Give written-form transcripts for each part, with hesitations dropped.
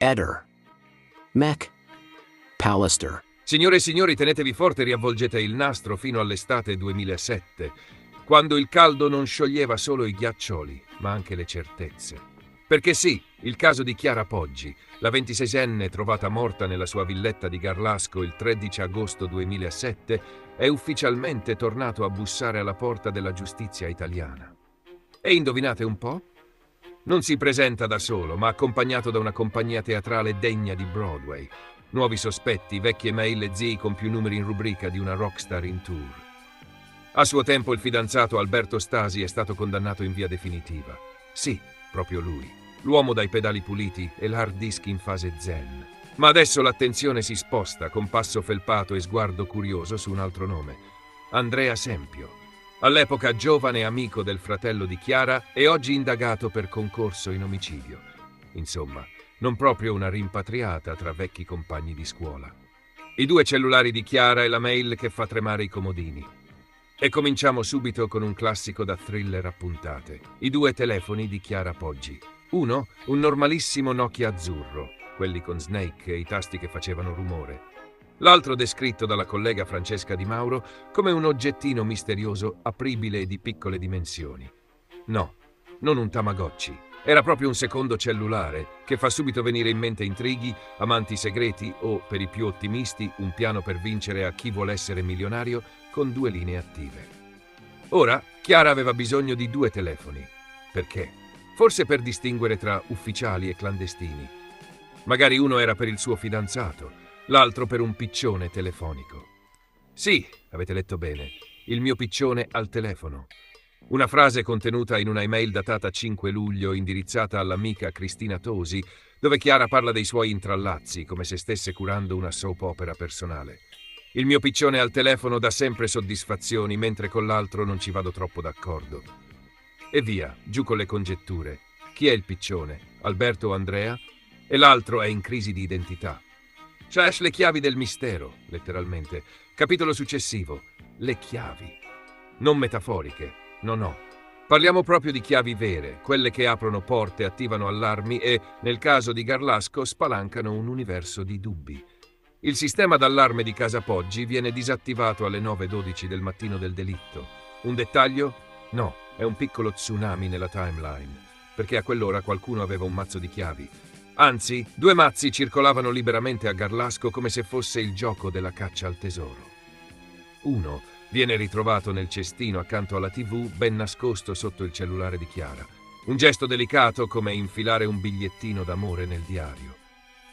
Eder. Mac. Pallister. Signore e signori, tenetevi forte e riavvolgete il nastro fino all'estate 2007, quando il caldo non scioglieva solo i ghiaccioli, ma anche le certezze. Perché sì, il caso di Chiara Poggi, la 26enne trovata morta nella sua villetta di Garlasco il 13 agosto 2007, è ufficialmente tornato a bussare alla porta della giustizia italiana. E indovinate un po'? Non si presenta da solo, ma accompagnato da una compagnia teatrale degna di Broadway. Nuovi sospetti, vecchie mail e zii con più numeri in rubrica di una rockstar in tour. A suo tempo il fidanzato Alberto Stasi è stato condannato in via definitiva. Sì, proprio lui, l'uomo dai pedali puliti e l'hard disk in fase zen. Ma adesso l'attenzione si sposta con passo felpato e sguardo curioso su un altro nome. Andrea Sempio. All'epoca giovane amico del fratello di Chiara e oggi indagato per concorso in omicidio. Insomma, non proprio una rimpatriata tra vecchi compagni di scuola. I due cellulari di Chiara e la mail che fa tremare i comodini. E cominciamo subito con un classico da thriller a puntate. I due telefoni di Chiara Poggi. Uno, un normalissimo Nokia azzurro, quelli con Snake e i tasti che facevano rumore. L'altro descritto dalla collega Francesca Di Mauro come un oggettino misterioso apribile e di piccole dimensioni. No, non un Tamagotchi. Era proprio un secondo cellulare che fa subito venire in mente intrighi, amanti segreti o, per i più ottimisti, un piano per vincere a chi vuole essere milionario con due linee attive. Ora, Chiara aveva bisogno di due telefoni. Perché? Forse per distinguere tra ufficiali e clandestini. Magari uno era per il suo fidanzato, l'altro per un piccione telefonico. Sì, avete letto bene, il mio piccione al telefono. Una frase contenuta in una email datata 5 luglio indirizzata all'amica Cristina Tosi, dove Chiara parla dei suoi intrallazzi come se stesse curando una soap opera personale. Il mio piccione al telefono dà sempre soddisfazioni, mentre con l'altro non ci vado troppo d'accordo. E via, giù con le congetture. Chi è il piccione? Alberto o Andrea? E l'altro è in crisi di identità. C'è le chiavi del mistero, letteralmente. Capitolo successivo. Le chiavi. Non metaforiche. No. Parliamo proprio di chiavi vere, quelle che aprono porte, attivano allarmi e, nel caso di Garlasco, spalancano un universo di dubbi. Il sistema d'allarme di Casa Poggi viene disattivato alle 9:12 del mattino del delitto. Un dettaglio? No, è un piccolo tsunami nella timeline, perché a quell'ora qualcuno aveva un mazzo di chiavi. Anzi, due mazzi circolavano liberamente a Garlasco come se fosse il gioco della caccia al tesoro. Uno viene ritrovato nel cestino accanto alla TV, ben nascosto sotto il cellulare di Chiara. Un gesto delicato come infilare un bigliettino d'amore nel diario.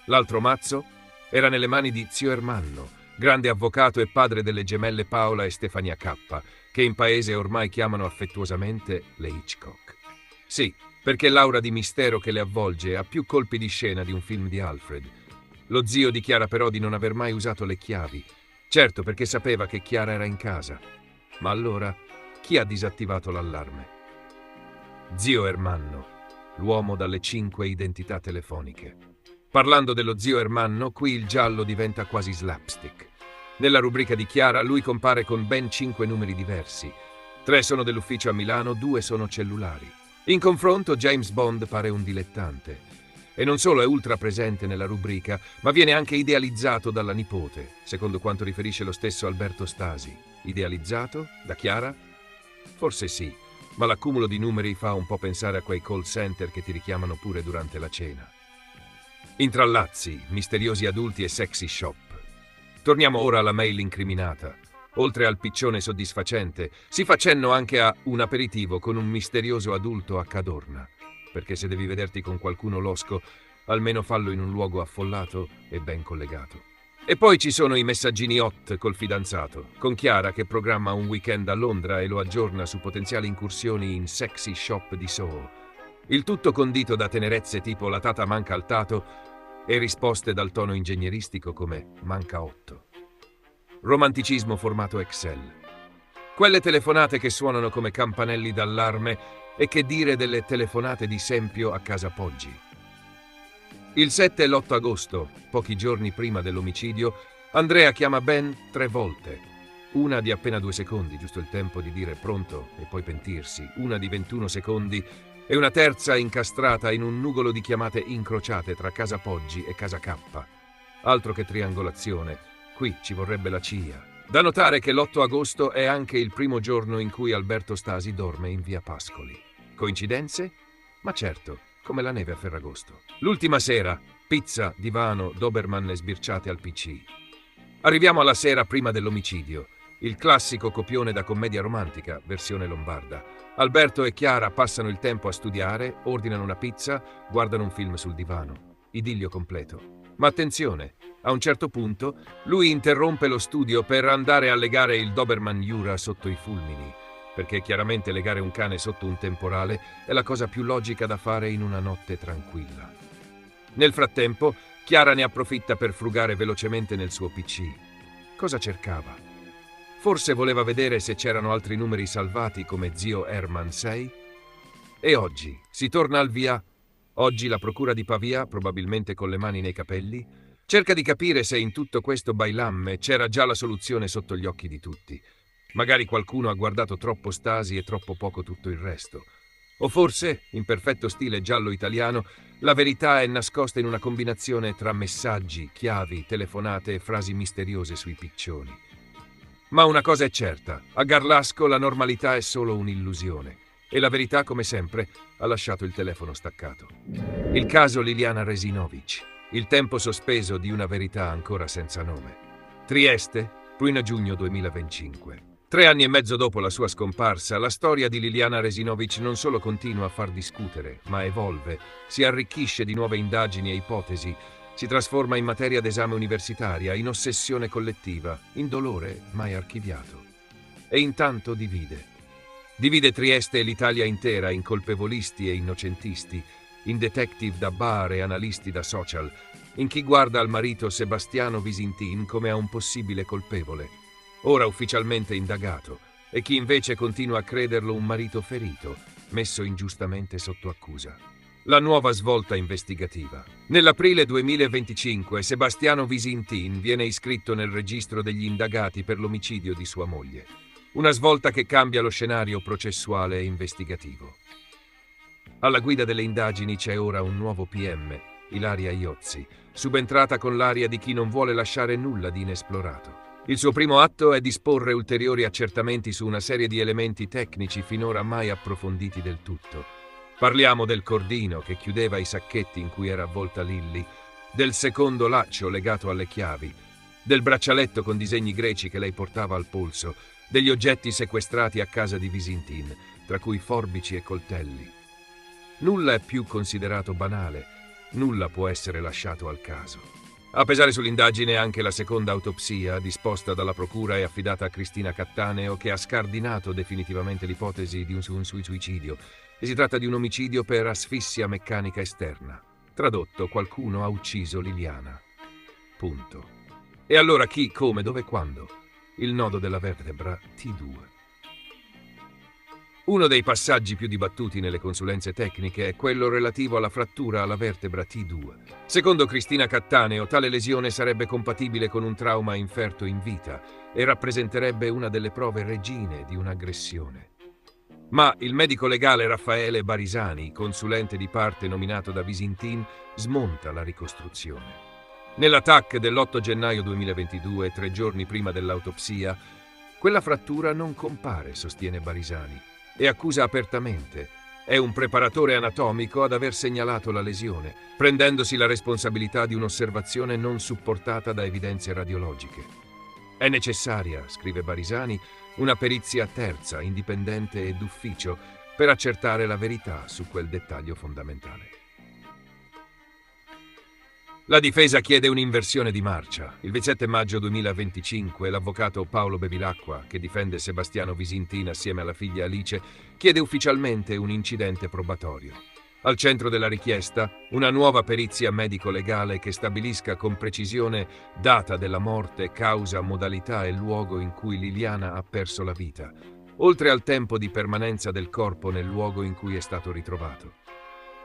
L'altro mazzo era nelle mani di zio Ermanno, grande avvocato e padre delle gemelle Paola e Stefania K, che in paese ormai chiamano affettuosamente le Hitchcock. Sì, perché l'aura di mistero che le avvolge ha più colpi di scena di un film di Alfred. Lo zio dichiara però di non aver mai usato le chiavi. Certo, perché sapeva che Chiara era in casa. Ma allora, chi ha disattivato l'allarme? Zio Ermanno, l'uomo dalle 5 identità telefoniche. Parlando dello zio Ermanno, qui il giallo diventa quasi slapstick. Nella rubrica di Chiara lui compare con ben 5 numeri diversi. 3 sono dell'ufficio a Milano, 2 sono cellulari. In confronto James Bond pare un dilettante. E non solo è ultra presente nella rubrica, ma viene anche idealizzato dalla nipote, secondo quanto riferisce lo stesso Alberto Stasi. Idealizzato? Da Chiara? Forse sì, ma l'accumulo di numeri fa un po' pensare a quei call center che ti richiamano pure durante la cena. Intrallazzi, misteriosi adulti e sexy shop. Torniamo ora alla mail incriminata. Oltre al piccione soddisfacente, si fa cenno anche a un aperitivo con un misterioso adulto a Cadorna. Perché se devi vederti con qualcuno losco, almeno fallo in un luogo affollato e ben collegato. E poi ci sono i messaggini hot col fidanzato, con Chiara che programma un weekend a Londra e lo aggiorna su potenziali incursioni in sexy shop di Soho. Il tutto condito da tenerezze tipo la tata manca al tato e risposte dal tono ingegneristico come manca 8. Romanticismo formato Excel. Quelle telefonate che suonano come campanelli d'allarme e che dire delle telefonate di Sempio a Casa Poggi. Il 7 e l'8 agosto, pochi giorni prima dell'omicidio, Andrea chiama ben 3 volte. Una di appena 2 secondi, giusto il tempo di dire pronto e poi pentirsi. Una di 21 secondi e una terza incastrata in un nugolo di chiamate incrociate tra Casa Poggi e Casa K. Altro che triangolazione, qui ci vorrebbe la CIA. Da notare che l'8 agosto è anche il primo giorno in cui Alberto Stasi dorme in via Pascoli. Coincidenze? Ma certo, come la neve a Ferragosto. L'ultima sera, pizza, divano, Doberman e sbirciate al PC. Arriviamo alla sera prima dell'omicidio. Il classico copione da commedia romantica, versione lombarda. Alberto e Chiara passano il tempo a studiare, ordinano una pizza, guardano un film sul divano. Idillio completo. Ma attenzione, a un certo punto lui interrompe lo studio per andare a legare il Doberman Jura sotto i fulmini, perché chiaramente legare un cane sotto un temporale è la cosa più logica da fare in una notte tranquilla. Nel frattempo, Chiara ne approfitta per frugare velocemente nel suo PC. Cosa cercava? Forse voleva vedere se c'erano altri numeri salvati come zio Herman 6? E oggi si torna al via. Oggi la procura di Pavia, probabilmente con le mani nei capelli, cerca di capire se in tutto questo bailamme c'era già la soluzione sotto gli occhi di tutti. Magari qualcuno ha guardato troppo Stasi e troppo poco tutto il resto. O forse, in perfetto stile giallo italiano, la verità è nascosta in una combinazione tra messaggi, chiavi, telefonate e frasi misteriose sui piccioni. Ma una cosa è certa, a Garlasco la normalità è solo un'illusione e la verità, come sempre, ha lasciato il telefono staccato. Il caso Liliana Resinovic, il tempo sospeso di una verità ancora senza nome. Trieste, 1 giugno 2025. 3 anni e mezzo dopo la sua scomparsa, la storia di Liliana Resinovic non solo continua a far discutere, ma evolve, si arricchisce di nuove indagini e ipotesi, si trasforma in materia d'esame universitaria, in ossessione collettiva, in dolore mai archiviato. E intanto divide. Divide Trieste e l'Italia intera in colpevolisti e innocentisti, in detective da bar e analisti da social, in chi guarda al marito Sebastiano Visintin come a un possibile colpevole, ora ufficialmente indagato, e chi invece continua a crederlo un marito ferito, messo ingiustamente sotto accusa. La nuova svolta investigativa. Nell'aprile 2025 Sebastiano Visintin viene iscritto nel registro degli indagati per l'omicidio di sua moglie. Una svolta che cambia lo scenario processuale e investigativo. Alla guida delle indagini c'è ora un nuovo PM, Ilaria Iozzi, subentrata con l'aria di chi non vuole lasciare nulla di inesplorato. Il suo primo atto è disporre ulteriori accertamenti su una serie di elementi tecnici finora mai approfonditi del tutto. Parliamo del cordino che chiudeva i sacchetti in cui era avvolta Lilly, del secondo laccio legato alle chiavi, del braccialetto con disegni greci che lei portava al polso, degli oggetti sequestrati a casa di Visintin, tra cui forbici e coltelli. Nulla è più considerato banale, nulla può essere lasciato al caso. A pesare sull'indagine anche la seconda autopsia, disposta dalla procura e affidata a Cristina Cattaneo, che ha scardinato definitivamente l'ipotesi di un suicidio. E si tratta di un omicidio per asfissia meccanica esterna. Tradotto, qualcuno ha ucciso Liliana. Punto. E allora chi, come, dove, quando? Il nodo della vertebra T2. Uno dei passaggi più dibattuti nelle consulenze tecniche è quello relativo alla frattura alla vertebra T2. Secondo Cristina Cattaneo, tale lesione sarebbe compatibile con un trauma inferto in vita e rappresenterebbe una delle prove regine di un'aggressione. Ma il medico legale Raffaele Barisani, consulente di parte nominato da Visintin, smonta la ricostruzione. Nella TAC dell'8 gennaio 2022, 3 giorni prima dell'autopsia, quella frattura non compare, sostiene Barisani, e accusa apertamente. È un preparatore anatomico ad aver segnalato la lesione, prendendosi la responsabilità di un'osservazione non supportata da evidenze radiologiche. È necessaria, scrive Barisani, una perizia terza, indipendente e d'ufficio per accertare la verità su quel dettaglio fondamentale. La difesa chiede un'inversione di marcia. Il 27 maggio 2025 l'avvocato Paolo Bevilacqua, che difende Sebastiano Visintin assieme alla figlia Alice, chiede ufficialmente un incidente probatorio. Al centro della richiesta, una nuova perizia medico-legale che stabilisca con precisione data della morte, causa, modalità e luogo in cui Liliana ha perso la vita, oltre al tempo di permanenza del corpo nel luogo in cui è stato ritrovato.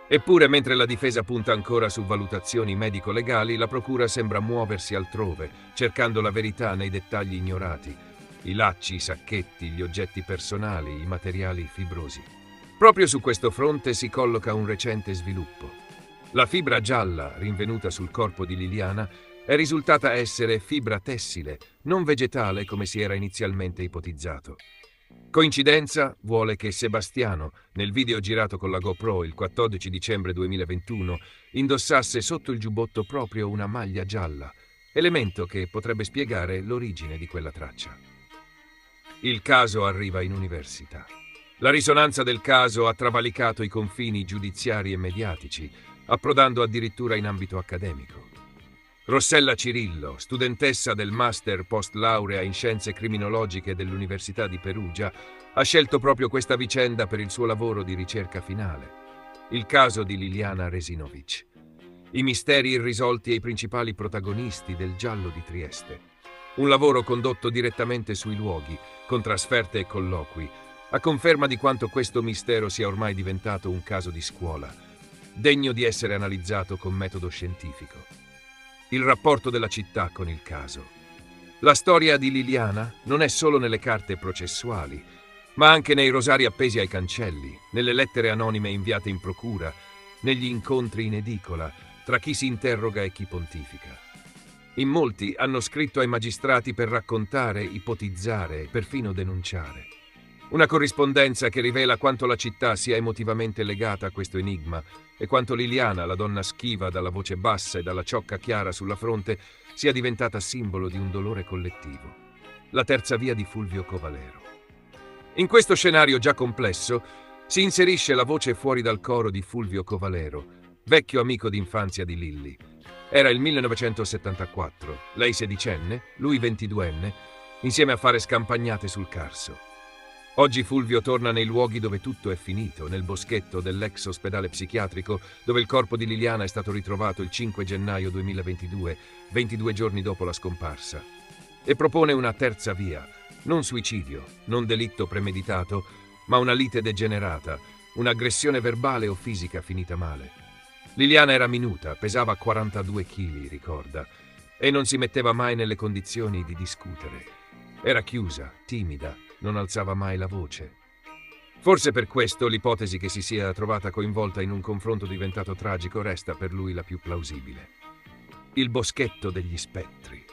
Eppure, mentre la difesa punta ancora su valutazioni medico-legali, la procura sembra muoversi altrove, cercando la verità nei dettagli ignorati: i lacci, i sacchetti, gli oggetti personali, i materiali fibrosi. Proprio su questo fronte si colloca un recente sviluppo. La fibra gialla rinvenuta sul corpo di Liliana è risultata essere fibra tessile, non vegetale come si era inizialmente ipotizzato. Coincidenza vuole che Sebastiano, nel video girato con la GoPro il 14 dicembre 2021, indossasse sotto il giubbotto proprio una maglia gialla, elemento che potrebbe spiegare l'origine di quella traccia. Il caso arriva in università. La risonanza del caso ha travalicato i confini giudiziari e mediatici, approdando addirittura in ambito accademico. Rossella Cirillo, studentessa del Master Post Laurea in Scienze Criminologiche dell'Università di Perugia, ha scelto proprio questa vicenda per il suo lavoro di ricerca finale. Il caso di Liliana Resinovic. I misteri irrisolti e i principali protagonisti del giallo di Trieste. Un lavoro condotto direttamente sui luoghi, con trasferte e colloqui, a conferma di quanto questo mistero sia ormai diventato un caso di scuola, degno di essere analizzato con metodo scientifico. Il rapporto della città con il caso. La storia di Liliana non è solo nelle carte processuali, ma anche nei rosari appesi ai cancelli, nelle lettere anonime inviate in procura, negli incontri in edicola, tra chi si interroga e chi pontifica. In molti hanno scritto ai magistrati per raccontare, ipotizzare e perfino denunciare. Una corrispondenza che rivela quanto la città sia emotivamente legata a questo enigma e quanto Liliana, la donna schiva dalla voce bassa e dalla ciocca chiara sulla fronte, sia diventata simbolo di un dolore collettivo. La terza via di Fulvio Covalero. In questo scenario già complesso si inserisce la voce fuori dal coro di Fulvio Covalero, vecchio amico d'infanzia di Lilli. Era il 1974, lei sedicenne, lui 22enne, insieme a fare scampagnate sul Carso. Oggi Fulvio torna nei luoghi dove tutto è finito, nel boschetto dell'ex ospedale psichiatrico, dove il corpo di Liliana è stato ritrovato il 5 gennaio 2022, 22 giorni dopo la scomparsa. E propone una terza via, non suicidio, non delitto premeditato, ma una lite degenerata, un'aggressione verbale o fisica finita male. Liliana era minuta, pesava 42 kg, ricorda, e non si metteva mai nelle condizioni di discutere. Era chiusa, timida, non alzava mai la voce. Forse per questo l'ipotesi che si sia trovata coinvolta in un confronto diventato tragico resta per lui la più plausibile. Il boschetto degli spettri.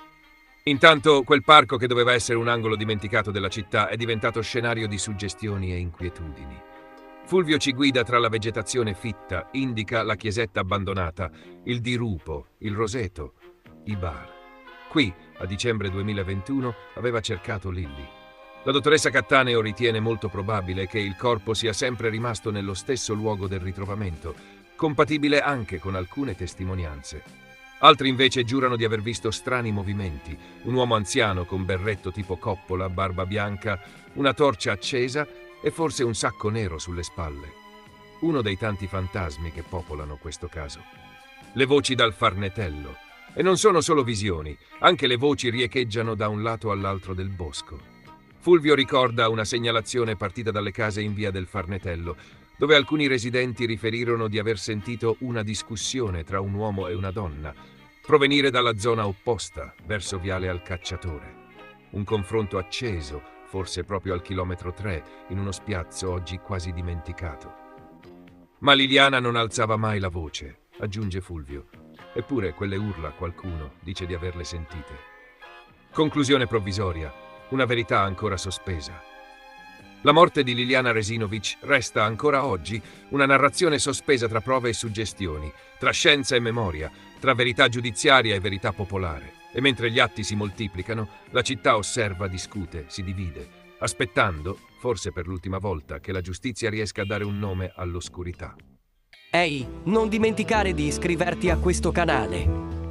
Intanto quel parco che doveva essere un angolo dimenticato della città è diventato scenario di suggestioni e inquietudini. Fulvio ci guida tra la vegetazione fitta, indica la chiesetta abbandonata, il dirupo, il roseto, i bar. Qui, a dicembre 2021, aveva cercato Lilli. La dottoressa Cattaneo ritiene molto probabile che il corpo sia sempre rimasto nello stesso luogo del ritrovamento, compatibile anche con alcune testimonianze. Altri invece giurano di aver visto strani movimenti, un uomo anziano con berretto tipo coppola, barba bianca, una torcia accesa e forse un sacco nero sulle spalle. Uno dei tanti fantasmi che popolano questo caso. Le voci dal Farnetello. E non sono solo visioni, anche le voci riecheggiano da un lato all'altro del bosco. Fulvio ricorda una segnalazione partita dalle case in via del Farnetello, dove alcuni residenti riferirono di aver sentito una discussione tra un uomo e una donna, provenire dalla zona opposta, verso Viale al Cacciatore. Un confronto acceso, forse proprio al chilometro 3, in uno spiazzo oggi quasi dimenticato. Ma Liliana non alzava mai la voce, aggiunge Fulvio. Eppure quelle urla qualcuno dice di averle sentite. Conclusione provvisoria. Una verità ancora sospesa. La morte di Liliana Resinovic resta ancora oggi una narrazione sospesa tra prove e suggestioni, tra scienza e memoria, tra verità giudiziaria e verità popolare. E mentre gli atti si moltiplicano, la città osserva, discute, si divide, aspettando, forse per l'ultima volta, che la giustizia riesca a dare un nome all'oscurità. Ehi, non dimenticare di iscriverti a questo canale.